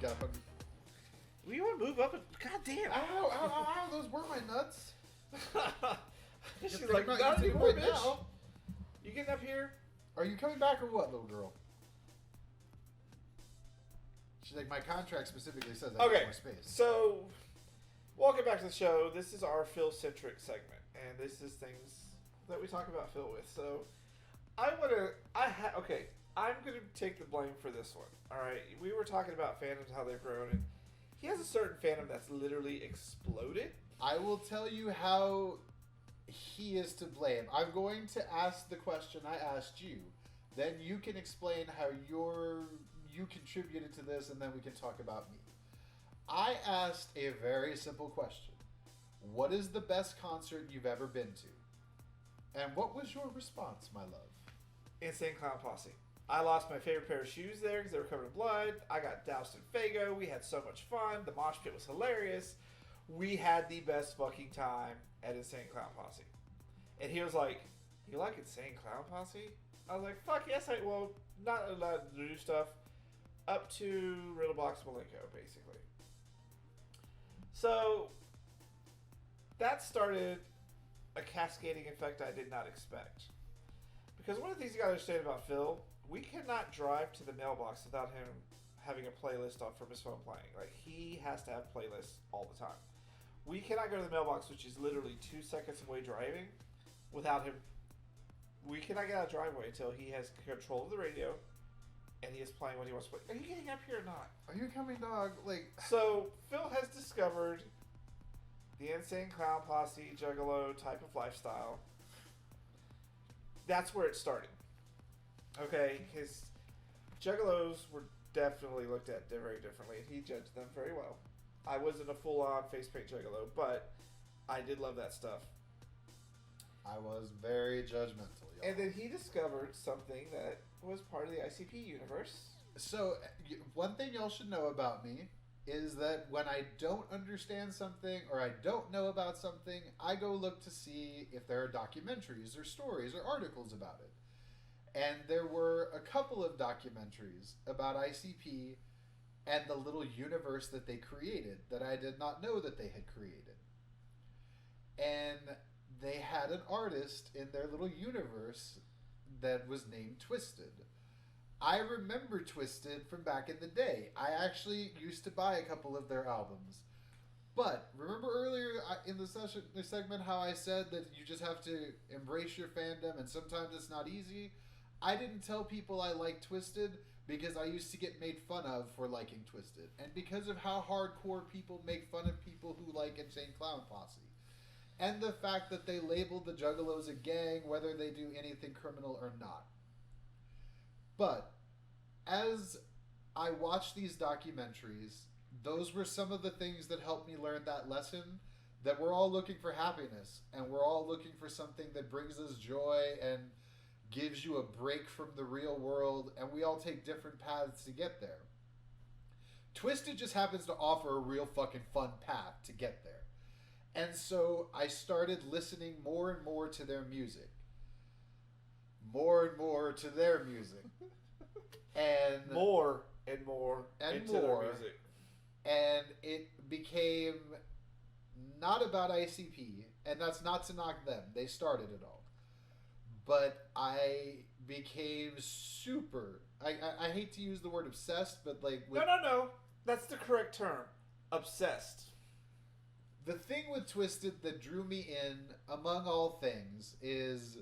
Got hungry. We want to move up. God damn. Ow, those were my nuts. She's They're like, not not eating anymore, right bitch. now. You getting up here? Are you coming back or what, little girl? She's like, my contract specifically says I need more space. So, welcome back to the show. This is our Phil-centric segment, and this is things that we talk about Phil with. So, I'm gonna take the blame for this one. All right, we were talking about fandoms, how they've grown, and he has a certain fandom that's literally exploded. I will tell you how he is to blame. I'm going to ask the question I asked you. Then you can explain how you contributed to this, and then we can talk about me. I asked a very simple question. What is the best concert you've ever been to? And what was your response, my love? Insane Clown Posse. I lost my favorite pair of shoes there because they were covered in blood. I got doused in Fago. We had so much fun. The mosh pit was hilarious. We had the best fucking time at Insane Clown Posse. And he was like, you like Insane Clown Posse? I was like, fuck yes, not allowed to do stuff up to Riddlebox Malenko, basically. So, that started a cascading effect I did not expect. Because one of the things you gotta understand about Phil, we cannot drive to the mailbox without him having a playlist on from his phone playing. Like, he has to have playlists all the time. We cannot go to the mailbox, which is literally 2 seconds away driving, without him. We cannot get out of the driveway until he has control of the radio and he is playing what he wants to play. Are you getting up here or not? Are you coming, dog? So, Phil has discovered the Insane Clown Posse Juggalo type of lifestyle. That's where it started. Okay, his Juggalos were definitely looked at very differently, and he judged them very well. I wasn't a full-on face paint Juggalo, but I did love that stuff. I was very judgmental, y'all. And then he discovered something that was part of the ICP universe. So, one thing y'all should know about me is that when I don't understand something or I don't know about something, I go look to see if there are documentaries or stories or articles about it. And there were a couple of documentaries about ICP and the little universe that they created that I did not know that they had created. And they had an artist in their little universe that was named Twiztid. I remember Twiztid from back in the day. I actually used to buy a couple of their albums. But remember earlier in the segment how I said that you just have to embrace your fandom and sometimes it's not easy? I didn't tell people I liked Twiztid because I used to get made fun of for liking Twiztid. And because of how hardcore people make fun of people who like Insane Clown Posse. And the fact that they labeled the Juggalos a gang, whether they do anything criminal or not. But as I watched these documentaries, those were some of the things that helped me learn that lesson, that we're all looking for happiness, and we're all looking for something that brings us joy and gives you a break from the real world, and we all take different paths to get there. Twiztid just happens to offer a real fucking fun path to get there. And so I started listening more and more to their music. More and more to their music. And more and more into their music. And it became not about ICP, and that's not to knock them. They started it all. But I became super... I hate to use the word obsessed, but like... No. That's the correct term. Obsessed. The thing with Twiztid that drew me in, among all things, is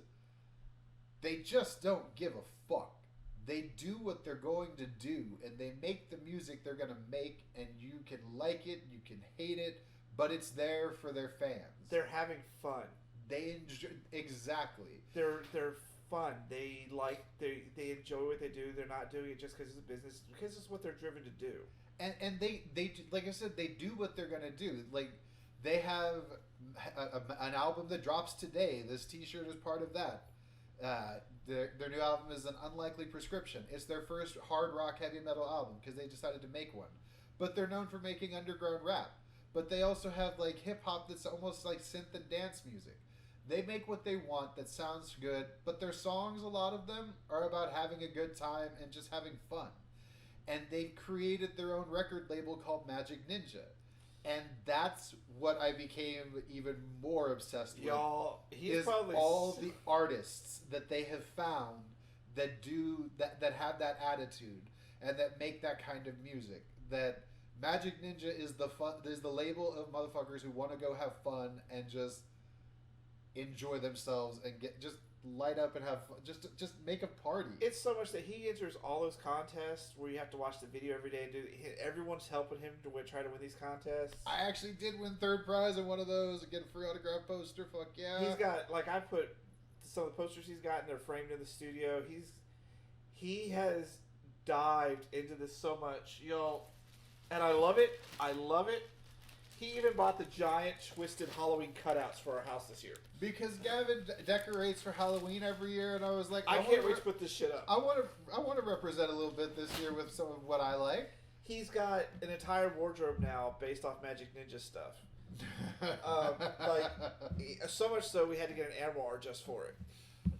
they just don't give a fuck. They do what they're going to do, and they make the music they're going to make, and you can like it, you can hate it, but it's there for their fans. They're having fun. They enjoy... Exactly. They're fun. They enjoy what they do. They're not doing it just because it's a business, because it's what they're driven to do. And they like I said, they do what they're going to do. Like... They have an album that drops today. This t-shirt is part of that. Their new album is An Unlikely Prescription. It's their first hard rock heavy metal album because they decided to make one. But they're known for making underground rap. But they also have like hip hop that's almost like synth and dance music. They make what they want that sounds good, but their songs, a lot of them, are about having a good time and just having fun. and they've created their own record label called Magic Ninja. And that's what I became even more obsessed with. Y'all, he's is probably all the artists that they have found that do that have that attitude and that make that kind of music. That Magic Ninja is the label of motherfuckers who want to go have fun and just enjoy themselves and just light up and have fun. Just make a party. It's so much that he enters all those contests where you have to watch the video every day and do. Everyone's helping him to try to win these contests. I actually did win third prize in one of those and get a free autograph poster. Fuck yeah! He's got I put some of the posters he's got and they're framed in the studio. He has dived into this so much, y'all, and I love it. I love it. He even bought the giant Twiztid Halloween cutouts for our house this year. Because Gavin decorates for Halloween every year, and I was like, I can't wait to put this shit up. I want to represent a little bit this year with some of what I like. He's got an entire wardrobe now based off Magic Ninja stuff. So much so we had to get an armoire just for it.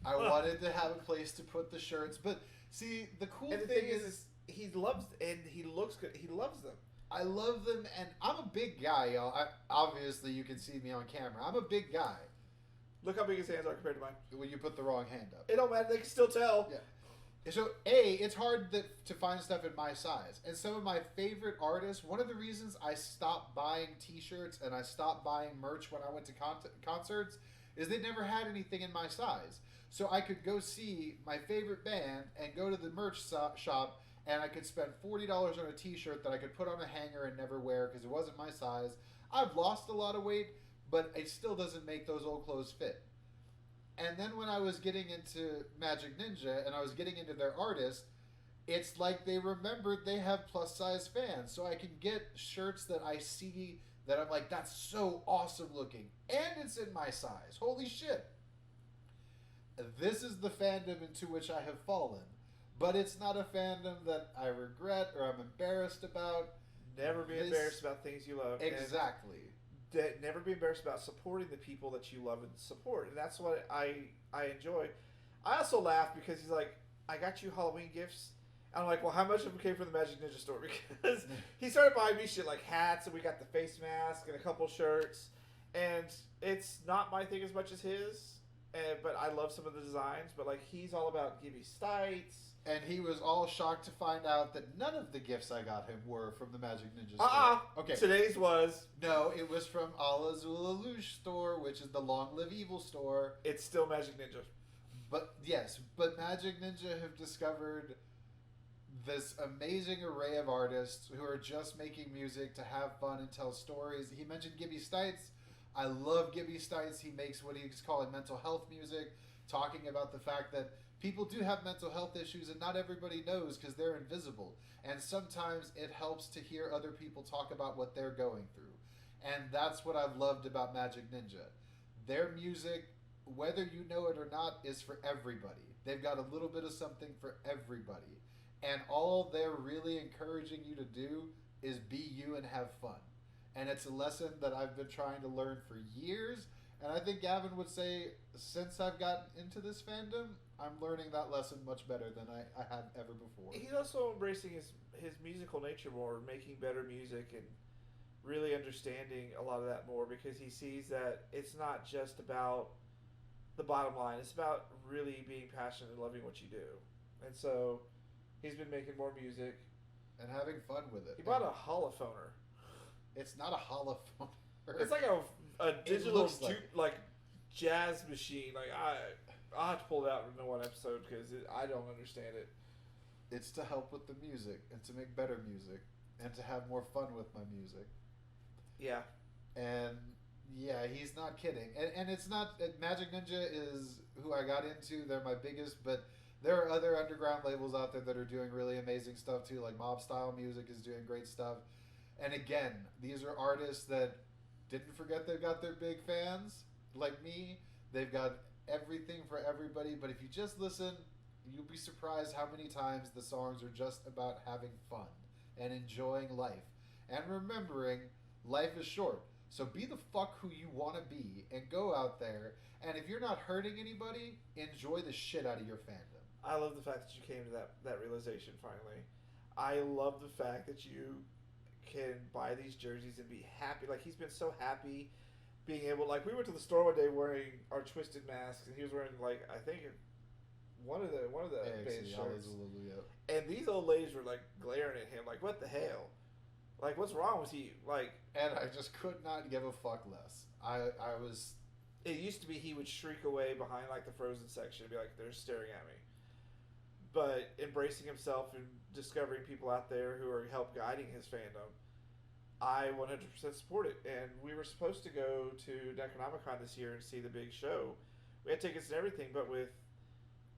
I wanted to have a place to put the shirts, but see, the cool thing is he loves and he looks good. He loves them. I love them, and I'm a big guy, y'all. Obviously, you can see me on camera. I'm a big guy. Look how big his hands are compared to mine. When you put the wrong hand up. It don't matter. They can still tell. Yeah. So, it's hard to find stuff in my size. And some of my favorite artists, one of the reasons I stopped buying T-shirts and I stopped buying merch when I went to concerts is they never had anything in my size. So I could go see my favorite band and go to the merch shop and I could spend $40 on a T-shirt that I could put on a hanger and never wear because it wasn't my size. I've lost a lot of weight, but it still doesn't make those old clothes fit. And then when I was getting into Magic Ninja and I was getting into their artists, it's like they remembered they have plus-size fans. So I can get shirts that I see that I'm like, that's so awesome looking. And it's in my size. Holy shit. This is the fandom into which I have fallen. But it's not a fandom that I regret or I'm embarrassed about. Never be embarrassed about things you love. Exactly. Never be embarrassed about supporting the people that you love and support. And that's what I enjoy. I also laugh because he's like, I got you Halloween gifts. And I'm like, well, how much of them came from the Magic Ninja store? Because he started buying me shit like hats, and we got the face mask and a couple shirts. And it's not my thing as much as his. But I love some of the designs. But like, he's all about Gibby Stites. And he was all shocked to find out that none of the gifts I got him were from the Magic Ninja store. Okay. Today's was. No, it was from Ala Zula Luge store, which is the Long Live Evil store. It's still Magic Ninja. But yes, but Magic Ninja have discovered this amazing array of artists who are just making music to have fun and tell stories. He mentioned Gibby Stites. I love Gibby Stites. He makes what he's calling mental health music, talking about the fact that people do have mental health issues and not everybody knows because they're invisible. And sometimes it helps to hear other people talk about what they're going through. And that's what I've loved about Magic Ninja. Their music, whether you know it or not, is for everybody. They've got a little bit of something for everybody. And all they're really encouraging you to do is be you and have fun. And it's a lesson that I've been trying to learn for years. And I think Gavin would say, since I've gotten into this fandom, I'm learning that lesson much better than I have ever before. He's also embracing his musical nature more, making better music and really understanding a lot of that more because he sees that it's not just about the bottom line. It's about really being passionate and loving what you do. And so he's been making more music. And having fun with it. He bought a holophoner. It's not a holophoner. It's like a digital like jazz machine. Like I'll have to pull it out in one episode because I don't understand it. It's to help with the music and to make better music and to have more fun with my music. Yeah. And yeah, he's not kidding. And it's not... Magic Ninja is who I got into. They're my biggest, but there are other underground labels out there that are doing really amazing stuff too. Like Mob Style Music is doing great stuff. And again, these are artists that didn't forget they've got their big fans like me. They've got everything for everybody, but if you just listen, you'll be surprised how many times the songs are just about having fun and enjoying life and remembering life is short. So be the fuck who you want to be and go out there, and if you're not hurting anybody, enjoy the shit out of your fandom. I love the fact that you came to that realization finally. I love the fact that you can buy these jerseys and be happy. Like, he's been so happy being able. Like, we went to the store one day wearing our Twiztid masks, and he was wearing, like, I think one of the band shirts. And these old ladies were like glaring at him, like, "What the hell? Like, what's wrong with you?" Like, and I just could not give a fuck less. I was. It used to be he would shriek away behind like the frozen section and be like, "They're staring at me." But embracing himself and discovering people out there who are help guiding his fandom, I 100% support it. And we were supposed to go to Necronomicon this year and see the big show. We had tickets and everything, but with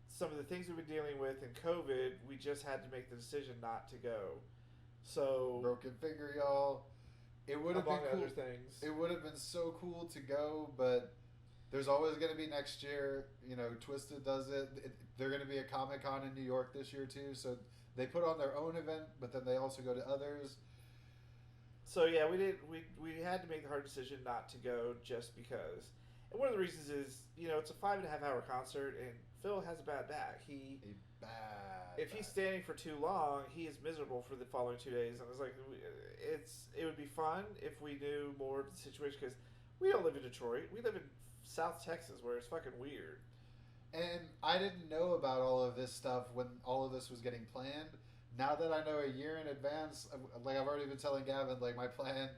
some of the things we've been dealing with in COVID, we just had to make the decision not to go. So broken finger, y'all. It would have been cool. Other things. It would have been so cool to go, but there's always going to be next year. You know, Twiztid does it. They're going to be at Comic-Con in New York this year too, so they put on their own event, but then they also go to others. So yeah, we had to make the hard decision not to go just because. And one of the reasons is, you know, it's a 5.5 hour concert, and Phil has a bad back. If he's standing for too long, he is miserable for the following 2 days. And it's like, it would be fun if we knew more of the situation, because we don't live in Detroit. We live in South Texas, where it's fucking weird. And I didn't know about all of this stuff when all of this was getting planned. Now that I know a year in advance, like I've already been telling Gavin, like my plan,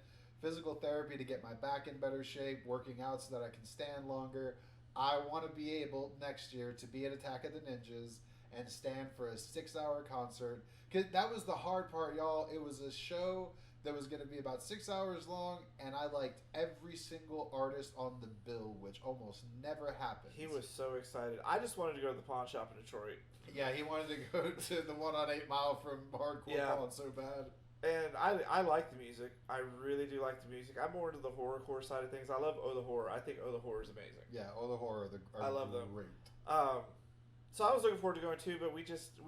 physical therapy to get my back in better shape, working out so that I can stand longer. I want to be able next year to be at Attack of the Ninjas and stand for a 6-hour concert. Cause that was the hard part, y'all. It was a show that was going to be about 6 hours long, and I liked every single artist on the bill, which almost never happens. He was so excited. I just wanted to go to the pawn shop in Detroit. Yeah, he wanted to go to the one on 8 Mile from Hardcore Pawn so bad. And I like the music. I really do like the music. I'm more into the horrorcore side of things. I love Oh the Horror. I think Oh the Horror is amazing. Yeah, Oh the Horror are I love great. Them. So I was looking forward to going too, but we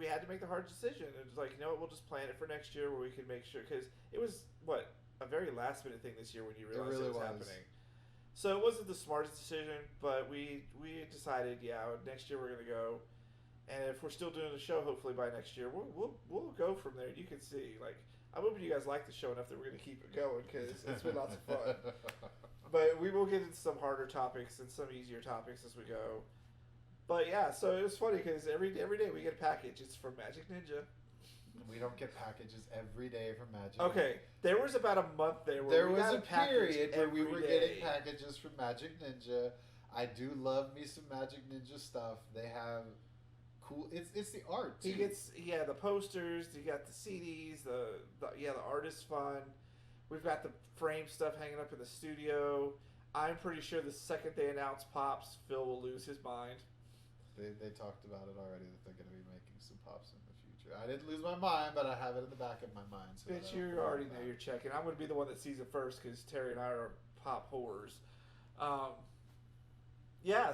had to make the hard decision. It was like, you know what, we'll just plan it for next year where we can make sure, because it was a very last minute thing this year when you realized it was happening. So it wasn't the smartest decision, but we decided, next year we're gonna go, and if we're still doing the show, hopefully by next year we'll go from there. You can see, like, I'm hoping you guys like the show enough that we're gonna keep it going, because it's been lots of fun. But we will get into some harder topics and some easier topics as we go. But yeah, so it was funny because every day we get a package. It's from Magic Ninja. We don't get packages every day from Magic. Okay, there was about a month there where we got a period where we were getting packages from Magic Ninja. I do love me some Magic Ninja stuff. They have cool. It's the art too. He gets the posters. You got the CDs. The art is fun. We've got the frame stuff hanging up in the studio. I'm pretty sure the second they announce Pops, Phil will lose his mind. They talked about it already, that they're going to be making some Pops in the future. I didn't lose my mind, but I have it in the back of my mind. So bitch, you already know you're checking. I'm going to be the one that sees it first, because Terry and I are Pop whores.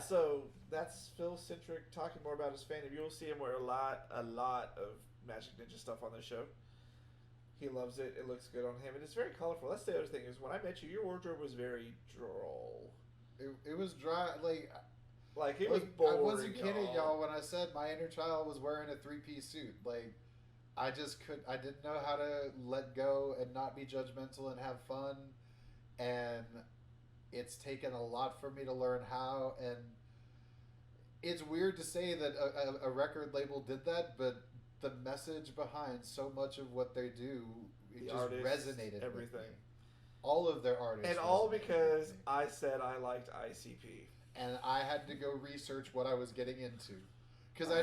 So that's Phil-centric, talking more about his fandom. You'll see him wear a lot of Magic Ninja stuff on this show. He loves it. It looks good on him, and it's very colorful. That's the other thing, is when I met you, your wardrobe was very droll. It was dry, like it was boring. I wasn't kidding, y'all, when I said my inner child was wearing a 3-piece suit. Like, I didn't know how to let go and not be judgmental and have fun. And it's taken a lot for me to learn how. And it's weird to say that a record label did that, but the message behind so much of what they do, it just resonated everything. With me. All of their artists. And all because I said I liked ICP. And I had to go research what I was getting into, because I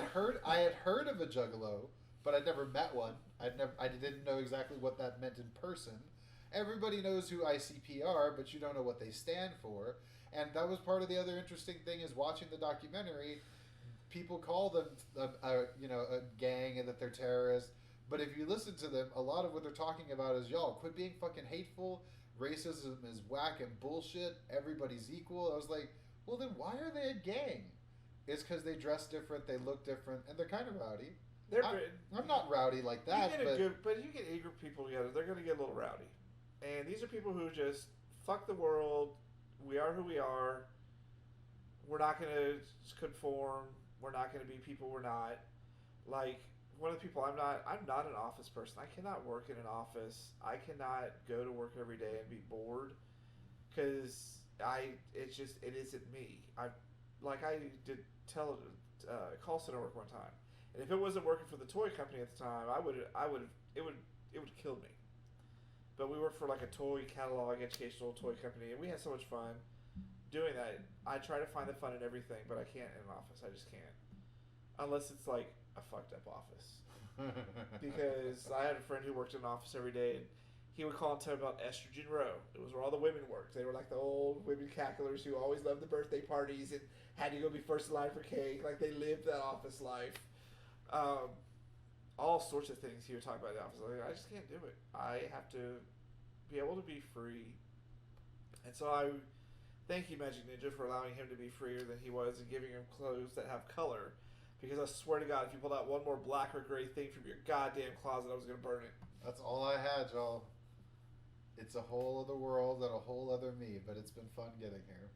had heard of a juggalo, but I'd never met one. I didn't know exactly what that meant in person. Everybody knows who ICP are, but you don't know what they stand for. And that was part of the other interesting thing, is watching the documentary. People call them a gang and that they're terrorists, but if you listen to them, a lot of what they're talking about is, y'all, quit being fucking hateful. Racism is whack and bullshit. Everybody's equal. I was like, well, then why are they a gang? It's because they dress different, they look different, and they're kind of rowdy. I'm not rowdy like that. But you get eager people together, they're going to get a little rowdy. And these are people who just fuck the world. We are who we are. We're not going to conform. We're not going to be people we're not. Like, one of the people I'm not an office person. I cannot work in an office. I cannot go to work every day and be bored because it isn't me. I did call center work one time, and if it wasn't working for the toy company at the time, it would kill me. But we worked for like a toy catalog educational toy company, and we had so much fun doing that. I try to find the fun in everything, but I can't in an office. I just can't, unless it's like a fucked up office. Because I had a friend who worked in an office every day, and he would call and tell me about Estrogen Row. It was where all the women worked. They were like the old women cacklers who always loved the birthday parties and had to go be first in line for cake. Like they lived that office life. All sorts of things he would talk about in the office. Like, I just can't do it. I have to be able to be free. And so I thank you, Magic Ninja, for allowing him to be freer than he was and giving him clothes that have color. Because I swear to God, if you pulled out one more black or gray thing from your goddamn closet, I was going to burn it. That's all I had, y'all. It's a whole other world and a whole other me, but it's been fun getting here.